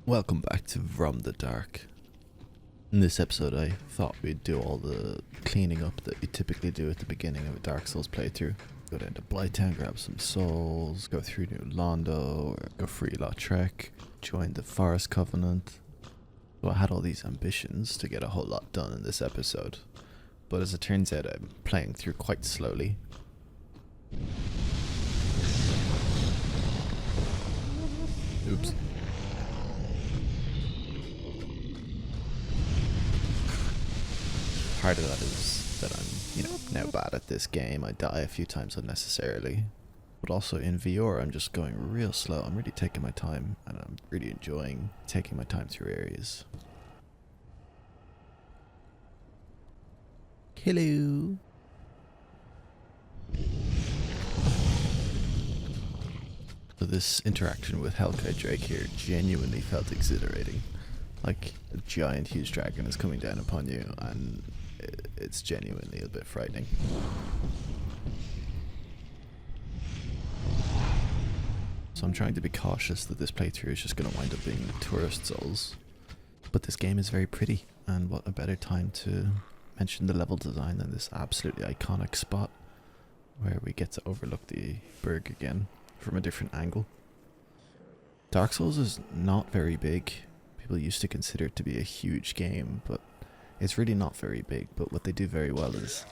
Welcome back to VRom the Dark. In this episode I thought we'd do all the cleaning up that you typically do at the beginning of a Dark Souls playthrough. Go down to Blighttown, grab some souls, go through New Londo, or go free Lautrec, join the Forest Covenant. So I had all these ambitions to get a whole lot done in this episode, but as it turns out I'm playing through quite slowly. Oops. Part of that is that I'm, now bad at this game. I die a few times unnecessarily. But also in VR, I'm just going real slow. I'm really taking my time, and I'm really enjoying taking my time through areas. Hello. So this interaction with Hellkite Drake here genuinely felt exhilarating. Like a giant huge dragon is coming down upon you, and it's genuinely a bit frightening. So I'm trying to be cautious that this playthrough is just going to wind up being tourist souls. But this game is very pretty, and what a better time to mention the level design than this absolutely iconic spot where we get to overlook the berg again from a different angle. Dark Souls is not very big. People used to consider it to be a huge game, but it's really not very big. But what they do very well is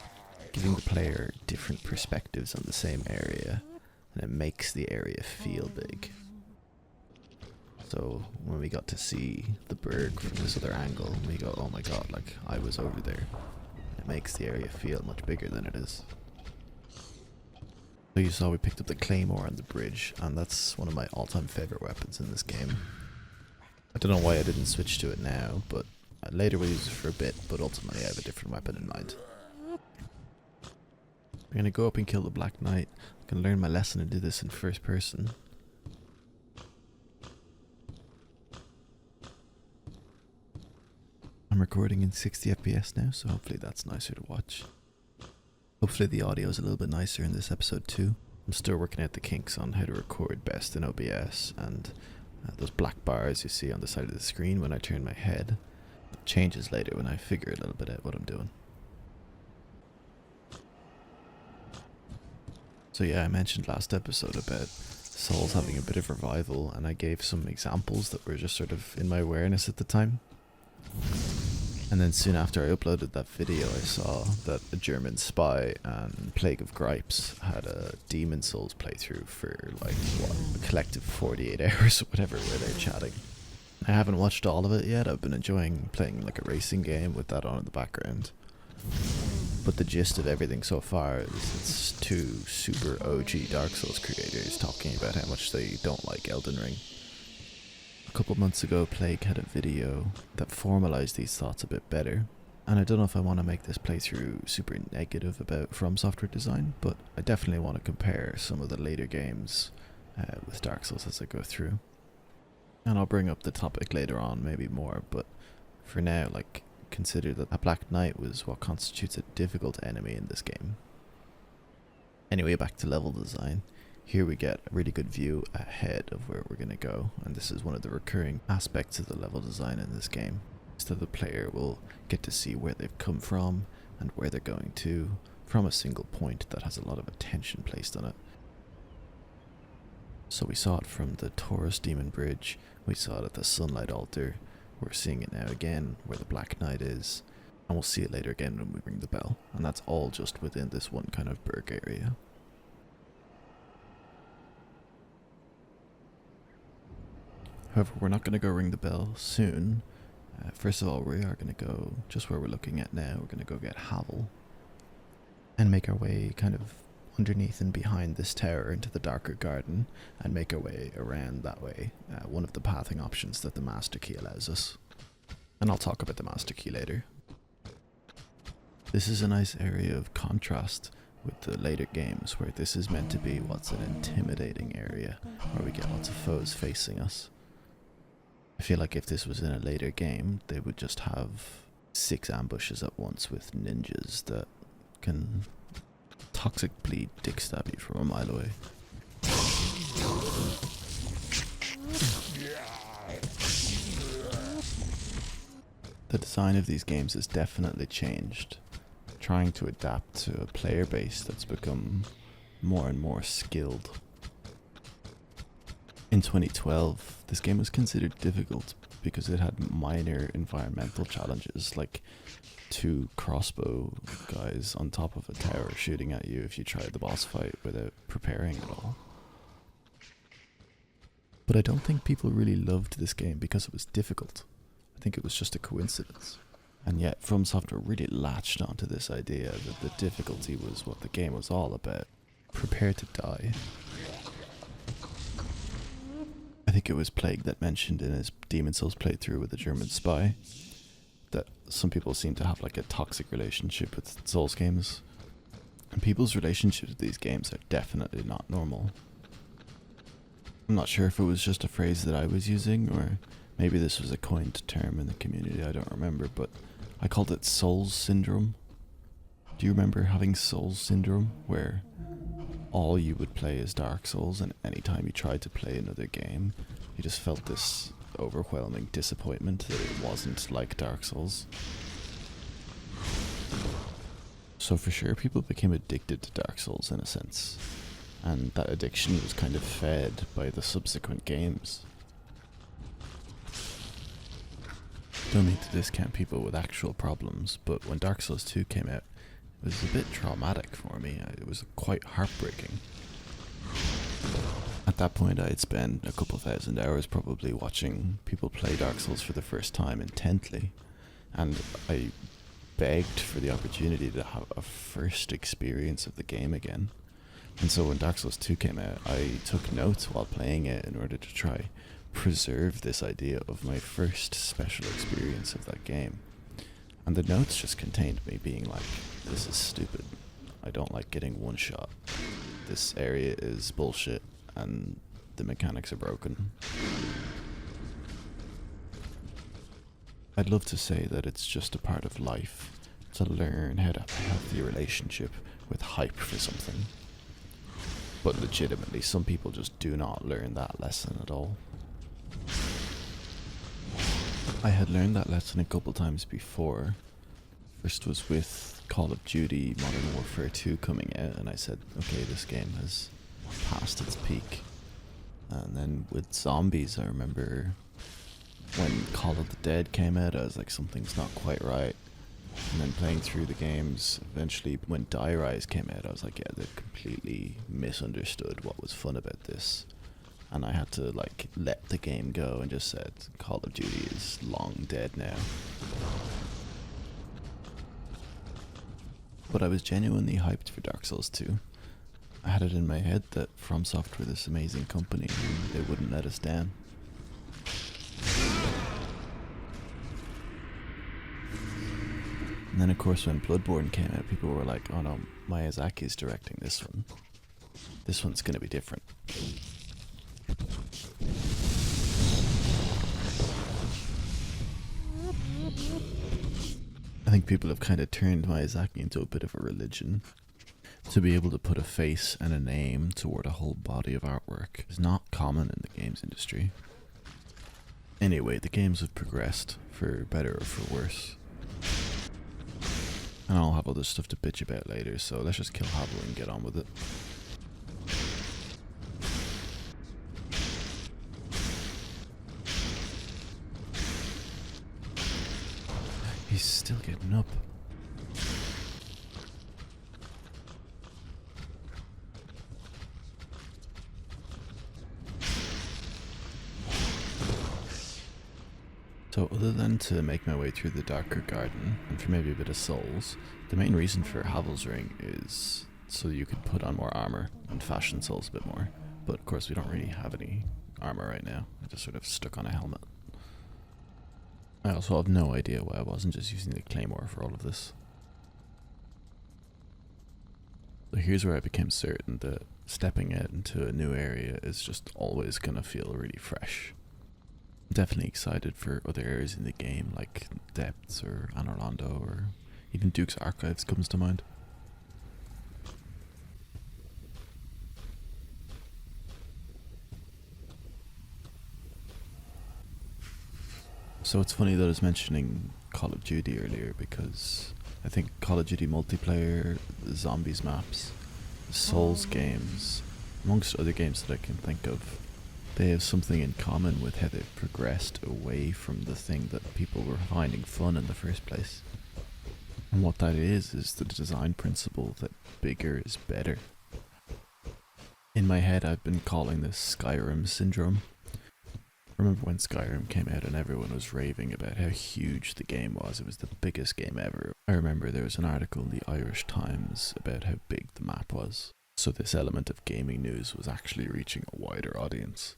giving the player different perspectives on the same area, and it makes the area feel big. So when we got to see the berg from this other angle, we go, oh my god, like I was over there. It makes the area feel much bigger than it is. So you saw we picked up the claymore on the bridge, and that's one of my all-time favorite weapons in this game. I don't know why I didn't switch to it now, but later we'll use it for a bit, but ultimately I have a different weapon in mind. I'm gonna go up and kill the Black Knight. I can learn my lesson and do this in first person. I'm recording in 60 FPS now, so hopefully that's nicer to watch. Hopefully the audio is a little bit nicer in this episode too. I'm still working out the kinks on how to record best in OBS, and those black bars you see on the side of the screen when I turn my head, it changes later when I figure a little bit out what I'm doing. So yeah, I mentioned last episode about Souls having a bit of revival, and I gave some examples that were just sort of in my awareness at the time. And then soon after I uploaded that video, I saw that a German spy and Plague of Gripes had a Demon Souls playthrough for like, what, a collective 48 hours or whatever, where they're chatting. I haven't watched all of it yet. I've been enjoying playing like a racing game with that on in the background. But the gist of everything so far is it's two super OG Dark Souls creators talking about how much they don't like Elden Ring. A couple months ago, Plague had a video that formalized these thoughts a bit better, and I don't know if I want to make this playthrough super negative about From Software design, but I definitely want to compare some of the later games with Dark Souls as I go through. And I'll bring up the topic later on, maybe more, but for now, like, consider that a Black Knight was what constitutes a difficult enemy in this game. Anyway, back to level design. Here we get a really good view ahead of where we're going to go, and this is one of the recurring aspects of the level design in this game, is that the player will get to see where they've come from and where they're going to from a single point that has a lot of attention placed on it. So we saw it from the Taurus Demon Bridge, we saw it at the Sunlight Altar, we're seeing it now again where the Black Knight is, and we'll see it later again when we ring the bell, and that's all just within this one kind of berg area. However, we're not going to go ring the bell soon. First of all, we are going to go just where we're looking at now. We're going to go get Havel and make our way kind of underneath and behind this tower into the darker garden, and make our way around that way. One of the pathing options that the Master Key allows us. And I'll talk about the Master Key later. This is a nice area of contrast with the later games, where this is meant to be what's an intimidating area, where we get lots of foes facing us. I feel like if this was in a later game, they would just have 6 ambushes at once with ninjas that can toxic bleed dick stab you from a mile away. The design of these games has definitely changed, trying to adapt to a player base that's become more and more skilled. In 2012, this game was considered difficult because it had minor environmental challenges, like two crossbow guys on top of a tower shooting at you if you tried the boss fight without preparing at all. But I don't think people really loved this game because it was difficult. I think it was just a coincidence. And yet, From Software really latched onto this idea that the difficulty was what the game was all about. Prepare to die. I think it was Plague that mentioned in his Demon Souls playthrough with a German spy that some people seem to have like a toxic relationship with Souls games. And people's relationships with these games are definitely not normal. I'm not sure if it was just a phrase that I was using, or maybe this was a coined term in the community, I don't remember, but I called it Souls Syndrome. Do you remember having Souls Syndrome, where all you would play is Dark Souls, and anytime you tried to play another game, you just felt this overwhelming disappointment that it wasn't like Dark Souls? So for sure, people became addicted to Dark Souls in a sense, and that addiction was kind of fed by the subsequent games. Don't mean to discount people with actual problems, but when Dark Souls 2 came out, it was a bit traumatic for me. It was quite heartbreaking. At that point, I had spent a couple thousand hours probably watching people play Dark Souls for the first time intently, and I begged for the opportunity to have a first experience of the game again. And so when Dark Souls 2 came out, I took notes while playing it in order to try preserve this idea of my first special experience of that game. And the notes just contained me being like, this is stupid. I don't like getting one shot. This area is bullshit and the mechanics are broken. I'd love to say that it's just a part of life to learn how to have a healthy relationship with hype for something. But legitimately, some people just do not learn that lesson at all. I had learned that lesson a couple times before. First was with Call of Duty Modern Warfare 2 coming out, and I said, okay, this game has passed its peak. And then with zombies, I remember when Call of the Dead came out, I was like, something's not quite right. And then playing through the games, eventually when Die Rise came out, I was like, yeah, they've completely misunderstood what was fun about this. And I had to like let the game go and just said, Call of Duty is long dead now. But I was genuinely hyped for Dark Souls 2. I had it in my head that From Software were this amazing company and they wouldn't let us down. And then of course when Bloodborne came out, people were like, oh no, Miyazaki's directing this one. This one's gonna be different. I think people have kind of turned Miyazaki into a bit of a religion. To be able to put a face and a name toward a whole body of artwork is not common in the games industry. Anyway, the games have progressed, for better or for worse. And I'll have other stuff to bitch about later, so let's just kill Havel and get on with it. He's still getting up. So other than to make my way through the darker garden, and for maybe a bit of souls, the main reason for Havel's Ring is so you could put on more armor and fashion souls a bit more. But of course we don't really have any armor right now. I just sort of stuck on a helmet. I also have no idea why I wasn't just using the claymore for all of this. So here's where I became certain that stepping out into a new area is just always gonna feel really fresh. I'm definitely excited for other areas in the game like Depths or Anor Londo, or even Duke's Archives comes to mind. So it's funny that I was mentioning Call of Duty earlier because I think Call of Duty multiplayer, the zombies maps, the Souls games, amongst other games that I can think of, they have something in common with how they've progressed away from the thing that people were finding fun in the first place. And what that is the design principle that bigger is better. In my head, I've been calling this Skyrim syndrome. Remember when Skyrim came out and everyone was raving about how huge the game was? It was the biggest game ever. I remember there was an article in the Irish Times about how big the map was. So this element of gaming news was actually reaching a wider audience.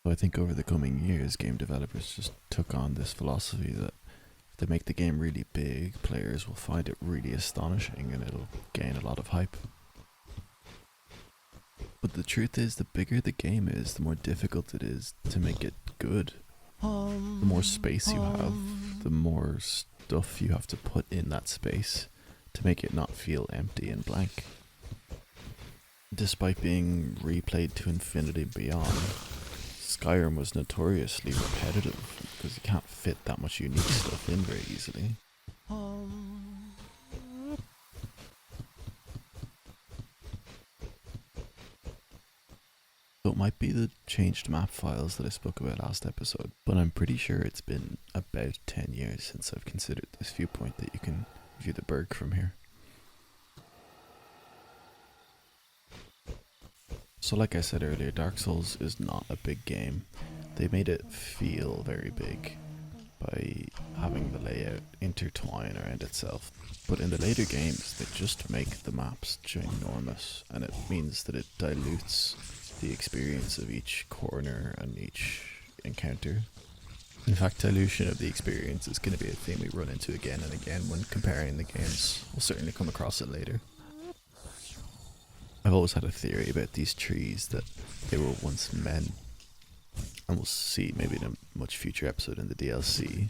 So I think over the coming years, game developers just took on this philosophy that if they make the game really big, players will find it really astonishing and it'll gain a lot of hype. But the truth is, the bigger the game is, the more difficult it is to make it good. The more space you have, the more stuff you have to put in that space to make it not feel empty and blank. Despite being replayed to infinity and beyond, Skyrim was notoriously repetitive because you can't fit that much unique stuff in very easily. So it might be the changed map files that I spoke about last episode, but I'm pretty sure it's been about 10 years since I've considered this viewpoint that you can view the berg from here. So like I said earlier, Dark Souls is not a big game. They made it feel very big by having the layout intertwine around itself. But in the later games, they just make the maps ginormous, and it means that it dilutes the experience of each corner and each encounter. In fact, dilution of the experience is going to be a theme we run into again and again when comparing the games. We'll certainly come across it later. I've always had a theory about these trees that they were once men, and we'll see maybe in a much future episode in the DLC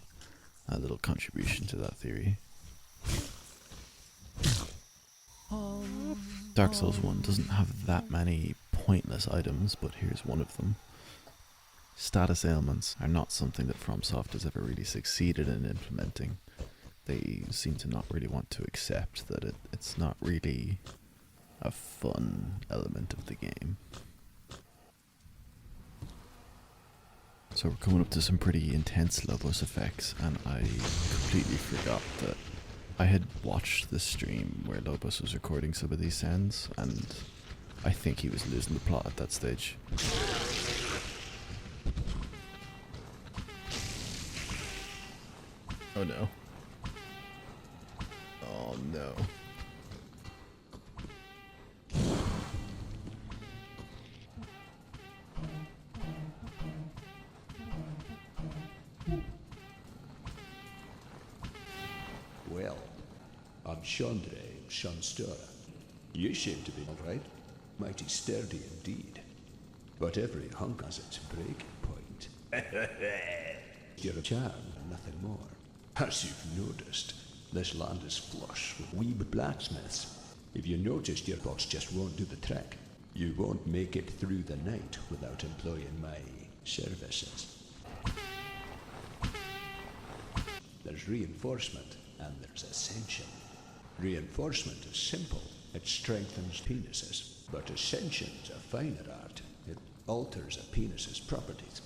a little contribution to that theory. Dark Souls 1 doesn't have that many pointless items, but here's one of them. Status ailments are not something that FromSoft has ever really succeeded in implementing. They seem to not really want to accept that it's not really a fun element of the game. So we're coming up to some pretty intense LobosFX, and I completely forgot that I had watched the stream where Lobos was recording some of these sounds, and I think he was losing the plot at that stage. Oh no. Oh no. Well, I'm Chandra Shanstura. You seem to be all right. Mighty sturdy indeed. But every hunk has its breaking point. You're a charm and nothing more. As you've noticed, this land is flush with weeb blacksmiths. If you noticed, your bots just won't do the trick. You won't make it through the night without employing my services. There's reinforcement and there's ascension. Reinforcement is simple. It strengthens penises. But ascension's a finer art. It alters a penis's properties.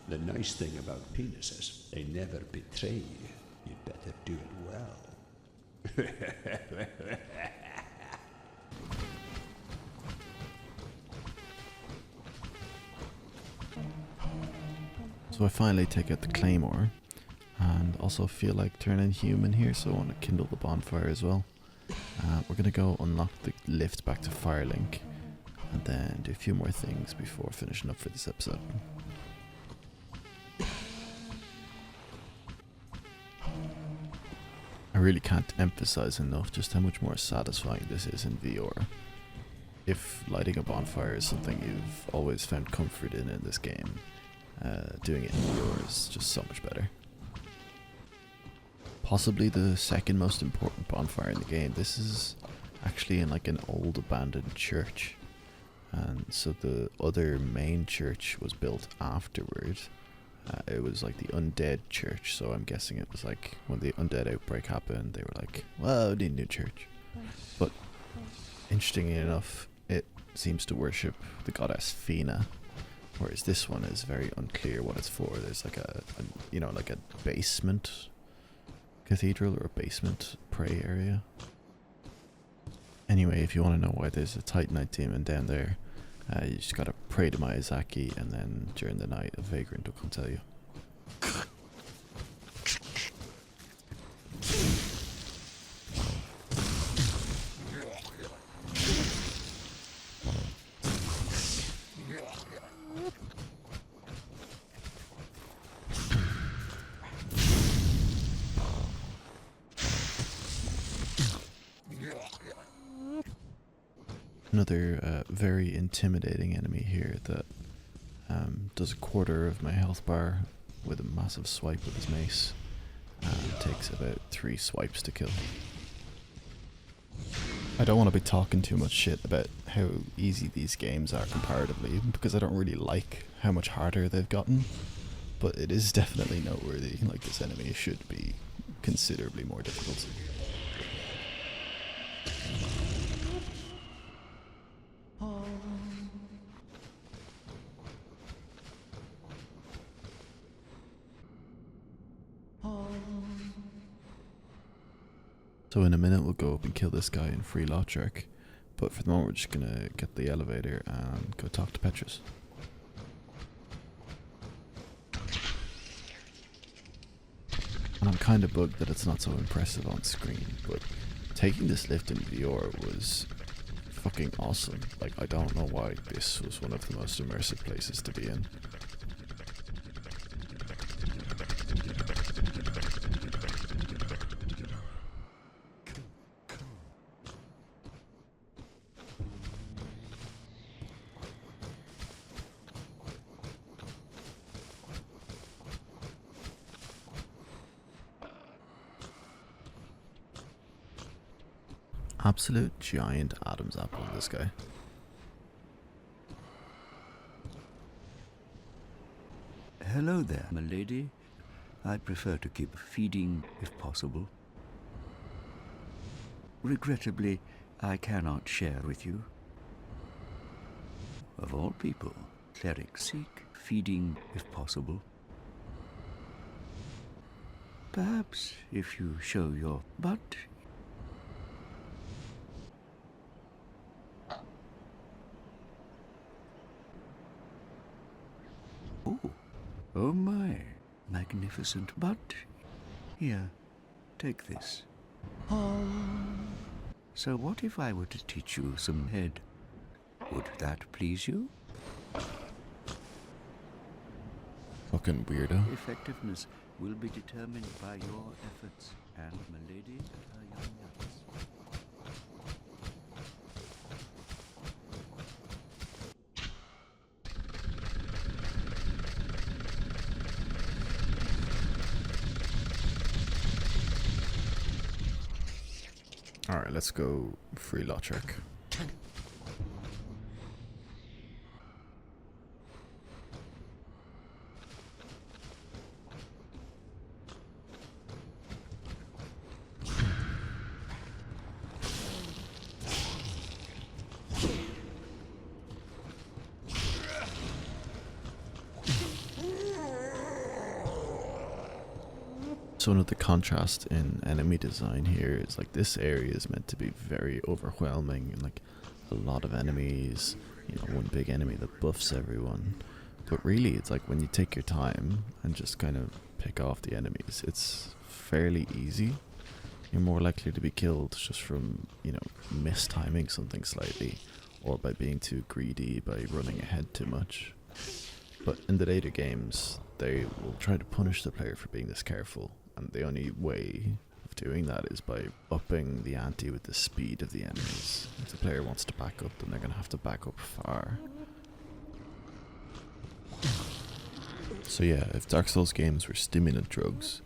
The nice thing about penises, they never betray you. You'd better do it well. So I finally take out the claymore, and also feel like turning human here, so I want to kindle the bonfire as well. We're going to go unlock the lift back to Firelink, and then do a few more things before finishing up for this episode. I really can't emphasize enough just how much more satisfying this is in VR. If lighting a bonfire is something you've always found comfort in this game, doing it in VR is just so much better. Possibly the second most important bonfire in the game. This is actually in like an old abandoned church, and so the other main church was built afterward, It was like the undead church, so I'm guessing it was like when the undead outbreak happened, they were like, well, we need a new church. But interestingly enough, it seems to worship the goddess Fina, whereas this one is very unclear what it's for. There's like a you know, like a basement cathedral or a basement pray area. Anyway, if you want to know why there's a Titanite demon down there, you just gotta pray to Miyazaki, and then during the night a vagrant will come tell you. Another very intimidating enemy here that does a quarter of my health bar with a massive swipe with his mace, and takes about 3 swipes to kill. I don't want to be talking too much shit about how easy these games are comparatively, because I don't really like how much harder they've gotten, but it is definitely noteworthy. Like, this enemy should be considerably more difficult. So in a minute we'll go up and kill this guy in free lot check, but for the moment we're just gonna get the elevator and go talk to Petrus. And I'm kinda bugged that it's not so impressive on screen, but taking this lift in VR was fucking awesome. Like, I don't know why this was one of the most immersive places to be in. Absolute giant Adam's apple, this guy. Hello there, my lady. I prefer to keep feeding if possible. Regrettably, I cannot share with you. Of all people, clerics seek feeding if possible. Perhaps if you show your butt. Oh my, magnificent butt. Here, take this. So what if I were to teach you some head? Would that please you? Fucking weirdo. Effectiveness will be determined by your efforts and my lady her young nuts. Alright, let's go free lot check. So another contrast in enemy design here is like this area is meant to be very overwhelming and like a lot of enemies, you know, one big enemy that buffs everyone. But really it's like when you take your time and just kind of pick off the enemies, it's fairly easy. You're more likely to be killed just from, you know, mistiming something slightly or by being too greedy, by running ahead too much. But in the later games, they will try to punish the player for being this careful. And the only way of doing that is by upping the ante with the speed of the enemies. If the player wants to back up, then they're going to have to back up far. So yeah, if Dark Souls games were stimulant drugs,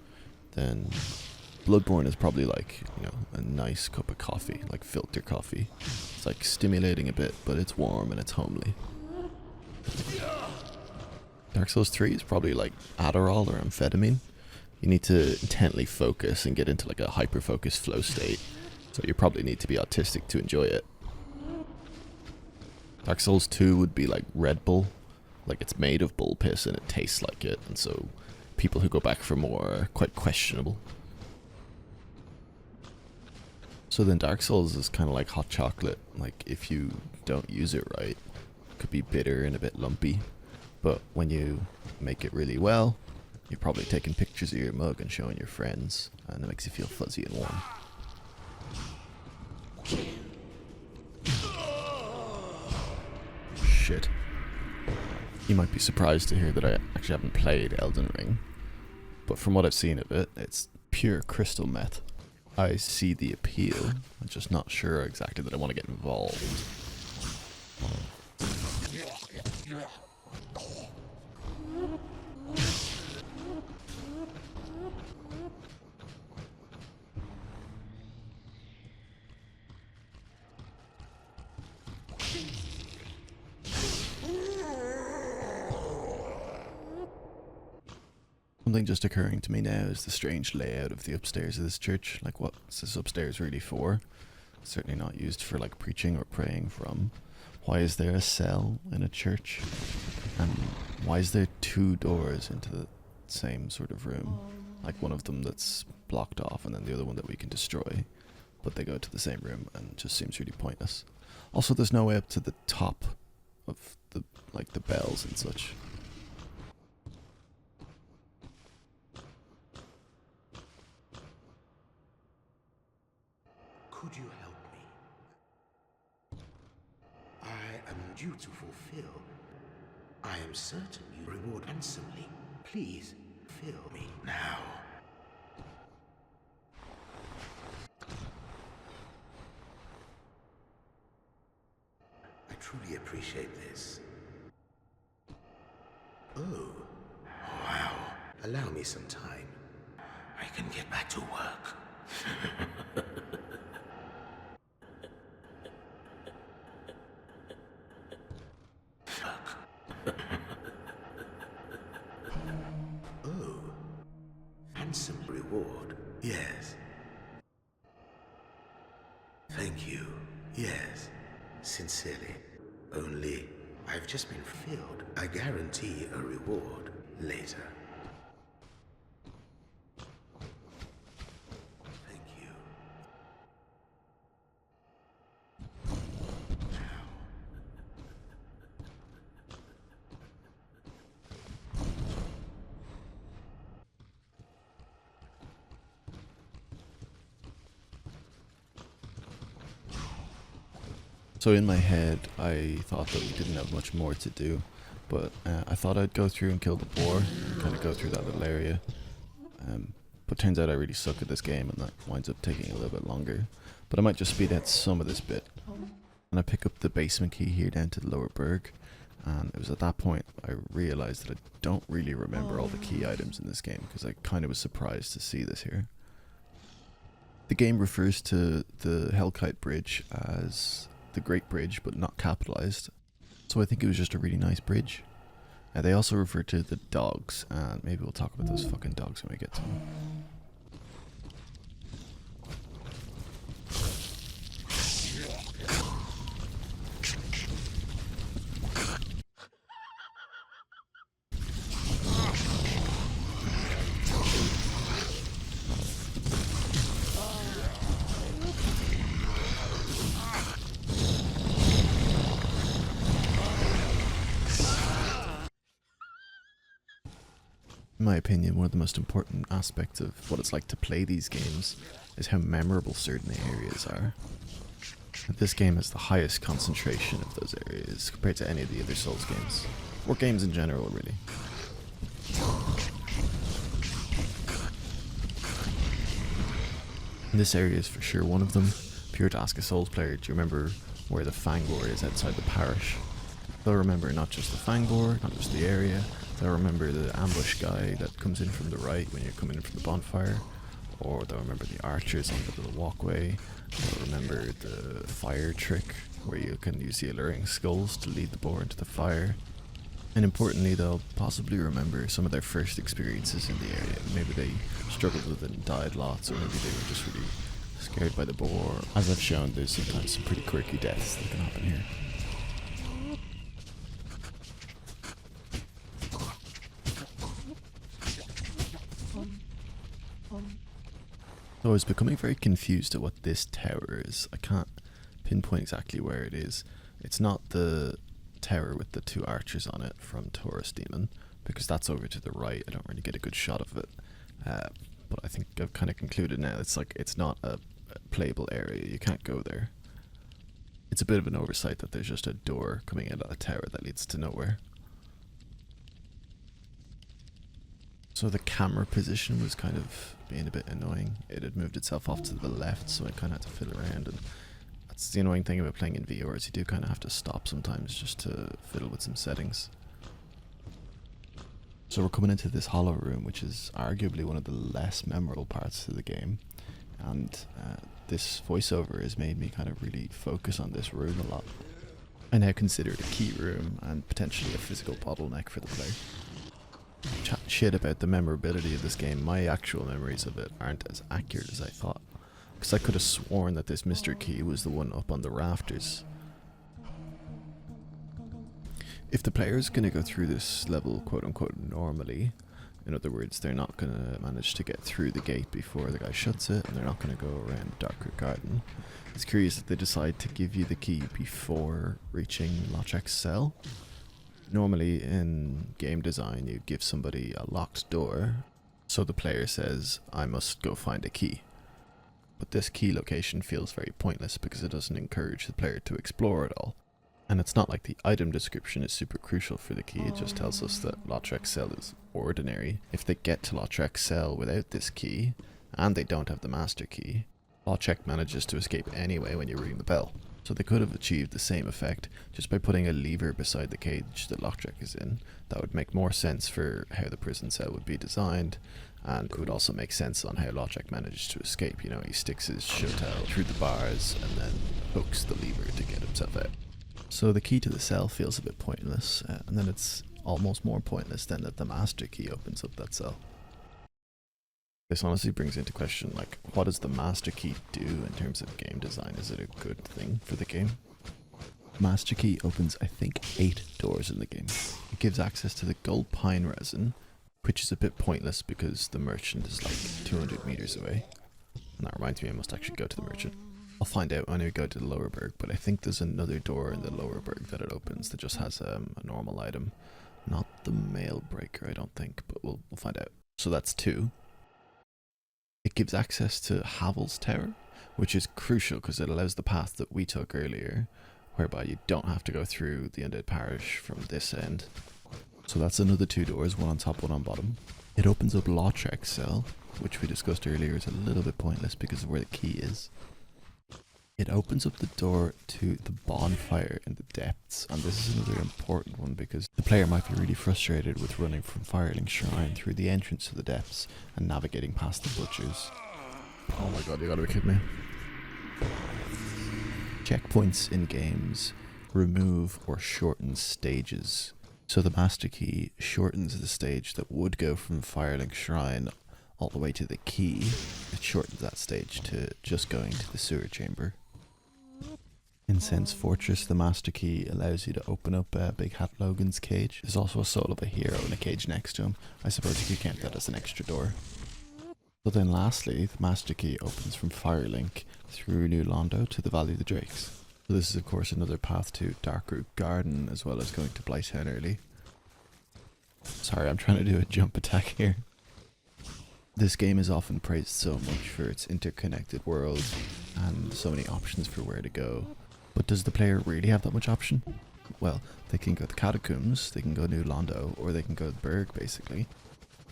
then Bloodborne is probably like, you know, a nice cup of coffee, like filter coffee. It's like stimulating a bit, but it's warm and it's homely. Dark Souls 3 is probably like Adderall or amphetamine. You need to intently focus and get into like a hyper-focused flow state. So you probably need to be autistic to enjoy it. Dark Souls 2 would be like Red Bull. Like it's made of bull piss and it tastes like it. And so people who go back for more are quite questionable. So then Dark Souls is kind of like hot chocolate. Like if you don't use it right, it could be bitter and a bit lumpy. But when you make it really well, you're probably taking pictures of your mug and showing your friends, and it makes you feel fuzzy and warm. Shit. You might be surprised to hear that I actually haven't played Elden Ring, but from what I've seen of it, it's pure crystal meth. I see the appeal, I'm just not sure exactly that I want to get involved. Something just occurring to me now is the strange layout of the upstairs of this church. Like, what's this upstairs really for? Certainly not used for like preaching or praying from. Why is there a cell in a church? And why is there two doors into the same sort of room? Like one of them that's blocked off and then the other one that we can destroy. But they go to the same room and it just seems really pointless. Also, there's no way up to the top of the bells and such. Could you help me? I am due to fulfill. I am certain you reward handsomely. Please, fill me now. I truly appreciate this. Oh, wow. Allow me some time. I can get back to work. Oh, handsome reward. Yes. Thank you. Yes, sincerely. Only, I've just been filled. I guarantee a reward later. Thank you. So in my head, I thought that we didn't have much more to do, but I thought I'd go through and kill the boar, kind of go through that little area. But turns out I really suck at this game, and that winds up taking a little bit longer. But I might just speed out some of this bit. And I pick up the basement key here down to the lower burg, and it was at that point I realised that I don't really remember all the key items in this game, because I kind of was surprised to see this here. The game refers to the Hellkite Bridge as the Great Bridge, but not capitalized. So I think it was just a really nice bridge. They also refer to the dogs, and maybe we'll talk about those fucking dogs when we get to them. In my opinion, one of the most important aspects of what it's like to play these games is how memorable certain areas are. And this game has the highest concentration of those areas compared to any of the other Souls games, or games in general, really. And this area is for sure one of them. If you were to ask a Souls player, do you remember where the Fangor is outside the parish? They'll remember not just the Fangor, not just the area. They'll remember the ambush guy that comes in from the right when you're coming in from the bonfire, or they'll remember the archers on the little walkway. They'll remember the fire trick where you can use the alluring skulls to lead the boar into the fire. And importantly, they'll possibly remember some of their first experiences in the area. Maybe they struggled with it and died lots, or maybe they were just really scared by the boar. As I've shown, there's sometimes some pretty quirky deaths that can happen here. So I was becoming very confused at what this tower is. I can't pinpoint exactly where it is. It's not the tower with the two archers on it from Taurus Demon, because that's over to the right. I don't really get a good shot of it. But I think I've kind of concluded now it's not a playable area. You can't go there. It's a bit of an oversight that there's just a door coming out of a tower that leads to nowhere. So the camera position was kind of being a bit annoying. It had moved itself off to the left, so I kind of had to fiddle around, and that's the annoying thing about playing in VR is you do kind of have to stop sometimes just to fiddle with some settings. So we're coming into this hollow room, which is arguably one of the less memorable parts of the game, and this voiceover has made me kind of really focus on this room a lot. I now consider it a key room and potentially a physical bottleneck for the player. Chat shit about the memorability of this game. My actual memories of it aren't as accurate as I thought, because I could have sworn that this Mr. Key was the one up on the rafters. If the player is going to go through this level quote unquote normally, in other words, they're not going to manage to get through the gate before the guy shuts it, and they're not going to go around the Darkroot Garden, it's curious that they decide to give you the key before reaching Lautrec's cell. Normally in game design you give somebody a locked door, so the player says, I must go find a key. But this key location feels very pointless because it doesn't encourage the player to explore at all. And it's not like the item description is super crucial for the key, it just tells us that Lautrec's cell is ordinary. If they get to Lautrec's cell without this key, and they don't have the master key, Lautrec manages to escape anyway when you ring the bell. So they could have achieved the same effect just by putting a lever beside the cage that Lautrec is in. That would make more sense for how the prison cell would be designed, and it would also make sense on how Lautrec managed to escape. You know, he sticks his showtowel through the bars and then hooks the lever to get himself out. So the key to the cell feels a bit pointless, and then it's almost more pointless then that the master key opens up that cell. This honestly brings into question, like, what does the master key do in terms of game design? Is it a good thing for the game? Master key opens, I think, 8 doors in the game. It gives access to the gold pine resin, which is a bit pointless because the merchant is like 200 meters away. And that reminds me, I must actually go to the merchant. I'll find out when I go to the lower berg, but I think there's another door in the lower berg that it opens that just has a normal item. Not the mail breaker, I don't think, but we'll find out. So that's 2. It gives access to Havel's Tower, which is crucial because it allows the path that we took earlier, whereby you don't have to go through the Undead Parish from this end. So that's another 2 doors, one on top, one on bottom. It opens up Lautrec's cell, which we discussed earlier is a little bit pointless because of where the key is. It opens up the door to the bonfire in the depths, and this is another important one because the player might be really frustrated with running from Firelink Shrine through the entrance to the depths and navigating past the butchers. Oh my god, you gotta be kidding me. Checkpoints in games remove or shorten stages. So the master key shortens the stage that would go from Firelink Shrine all the way to the key. It shortens that stage to just going to the sewer chamber. In Sense Fortress, the master key allows you to open up Big Hat Logan's cage. There's also a soul of a hero in a cage next to him. I suppose you could count that as an extra door. But then lastly, the master key opens from Firelink through New Londo to the Valley of the Drakes. So this is of course another path to Darkroot Garden as well as going to Blighttown early. Sorry, I'm trying to do a jump attack here. This game is often praised so much for its interconnected world and so many options for where to go. But does the player really have that much option? Well, they can go to the Catacombs, they can go New Londo, or they can go to the Berg, basically.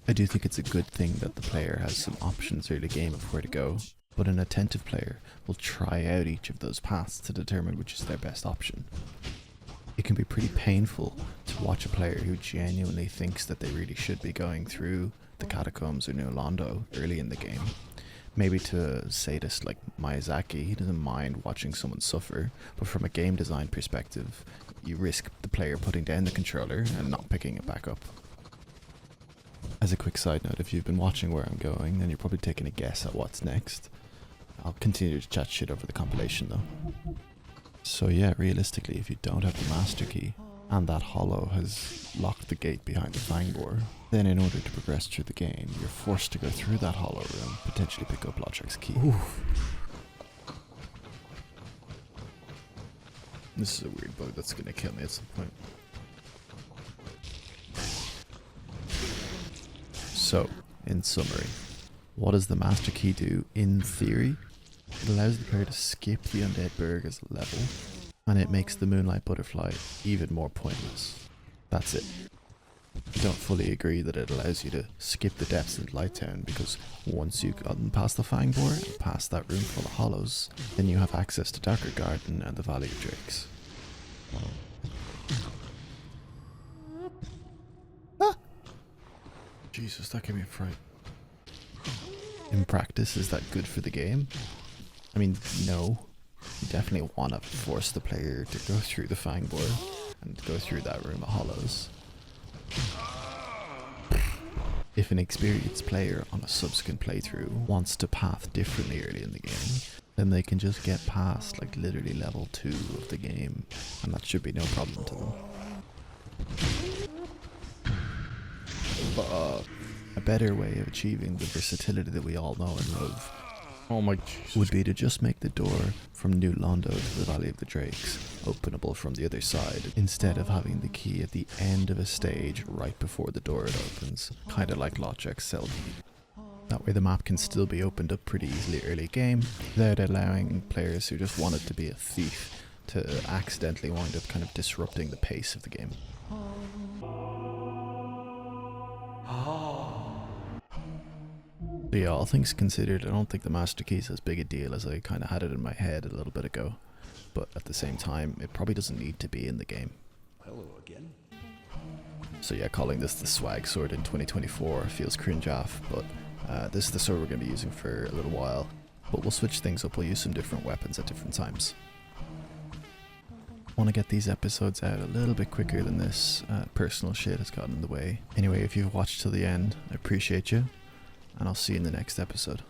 I do think it's a good thing that the player has some options early game of where to go, but an attentive player will try out each of those paths to determine which is their best option. It can be pretty painful to watch a player who genuinely thinks that they really should be going through the Catacombs or New Londo early in the game. Maybe to a sadist like Miyazaki, he doesn't mind watching someone suffer, but from a game design perspective, you risk the player putting down the controller and not picking it back up. As a quick side note, if you've been watching where I'm going, then you're probably taking a guess at what's next. I'll continue to chat shit over the compilation though. So yeah, realistically, if you don't have the master key, and that hollow has locked the gate behind the fangboar, then in order to progress through the game, you're forced to go through that hollow room, potentially pick up Logic's key. Oof. This is a weird bug that's gonna kill me at some point. So, in summary, what does the master key do in theory? It allows the player to skip the undead burgers level, and it makes the moonlight butterfly even more pointless. That's it. I don't fully agree that it allows you to skip the depths of Lighttown, because once you've gotten past the fangboar and past that room full of hollows, then you have access to Darker Garden and the Valley of Drakes. Ah! Jesus, that gave me a fright. In practice, is that good for the game? I mean, no. You definitely want to force the player to go through the fangboar and go through that room of hollows. If an experienced player on a subsequent playthrough wants to path differently early in the game, then they can just get past like literally level 2 of the game, and that should be no problem to them. But a better way of achieving the versatility that we all know and love would be to just make the door from New Londo to the Valley of the Drakes openable from the other side, instead of having the key at the end of a stage right before the door it opens, kinda like Logic's cell key. That way the map can still be opened up pretty easily early game, without allowing players who just wanted to be a thief to accidentally wind up kind of disrupting the pace of the game. So yeah, all things considered, I don't think the master key is as big a deal as I kind of had it in my head a little bit ago. But at the same time, it probably doesn't need to be in the game. Hello again. So yeah, calling this the swag sword in 2024 feels cringe off, but this is the sword we're going to be using for a little while. But we'll switch things up, we'll use some different weapons at different times. Want to get these episodes out a little bit quicker than this. Personal shit has gotten in the way. Anyway, if you've watched till the end, I appreciate you. And I'll see you in the next episode.